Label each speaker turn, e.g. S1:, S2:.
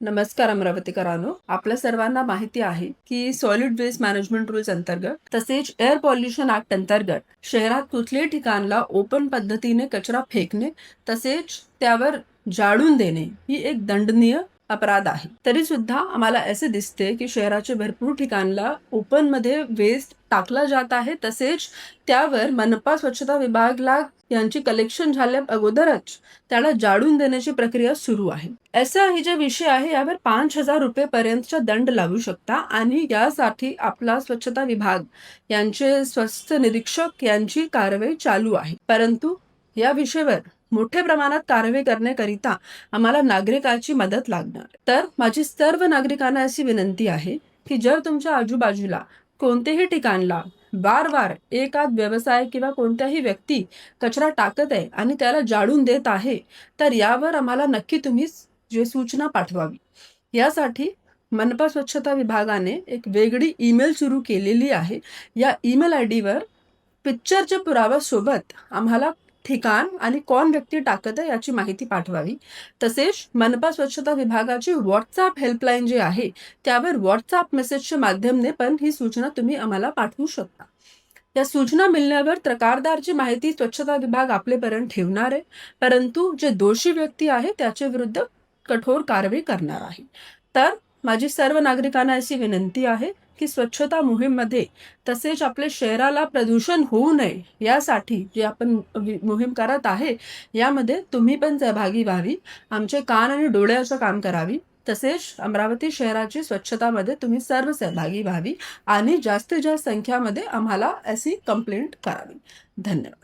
S1: नमस्कार अमरावतीकरांनो. आपल्या सर्वांना माहिती आहे की सॉलिड वेस्ट मॅनेजमेंट रूल्स अंतर्गत तसेच एअर पॉल्युशन ऍक्ट अंतर्गत शहरात कुठल्याही ठिकाणला ओपन पद्धतीने कचरा फेकणे तसेच त्यावर जाळून देणे ही एक दंडनीय अपराध आहे. तरी सुद्धा आम्हाला असे दिसते की शहराचे भरपूर ठिकाणला ओपन मध्ये वेस्ट टाकला जात आहे. तसेच त्यावर मनपा स्वच्छता विभागला यांची कलेक्शन झाल्या अगोदरच त्याला जाळून देण्याची प्रक्रिया सुरू आहे. असा ही जे विषय आहे यावर 5,000 रुपये पर्यंतचा दंड लागू शकता आणि यासाठी आपला स्वच्छता विभाग यांचे स्वच्छ निरीक्षक यांची कारवाई चालू आहे. परंतु या विषयावर मोठ्या प्रमाणात कारवाई करण्याकरिता आम्हाला नागरिकांची मदत लागणार. तर माझी सर्व नागरिकांना अशी विनंती आहे की जर तुमच्या आजूबाजूला कोणत्याही ठिकाणला वारंवार एकाच व्यवसाय किंवा कोणत्याही व्यक्ती कचरा टाकत आहे आणि त्याला जाळून देत आहे, तर यावर आम्हाला नक्की तुम्ही जे सूचना पाठवावी. यासाठी मनपा स्वच्छता विभागाने एक वेगळी ईमेल सुरू केलेली आहे. या ईमेल ID वर पिक्चरच्या पुराव्यासोबत आम्हाला ठिकाण आणि कोण व्यक्ती टाकत आहे याची माहिती पाठवावी. तसेच मनपा स्वच्छता विभागाची व्हॉट्सअप हेल्पलाईन जी आहे त्यावर व्हॉट्सअप मेसेजच्या माध्यमाने पण ही सूचना तुम्ही आम्हाला पाठवू शकता. या सूचना मिळाल्यावर तक्रारदारची माहिती स्वच्छता विभाग आपल्यापर्यंत ठेवणार आहे. परंतु जे दोषी व्यक्ती आहे त्याच्या विरुद्ध कठोर कारवाई करणार आहे. तर माझी सर्व नागरिकांना अशी विनंती आहे की स्वच्छता मोहीममध्ये तसेच आपल्या शहराला प्रदूषण होऊ नये यासाठी जे आपण मोहीम करत आहे यामध्ये तुम्ही पण सहभागी व्हावी. आमचे कान आणि डोळ्याचं काम करावी. तसेच अमरावती शहराची स्वच्छतामध्ये तुम्ही सर्व सहभागी व्हावी आणि जास्तीत जास्त संख्यामध्ये आम्हाला अशी कंप्लेंट करावी. धन्यवाद.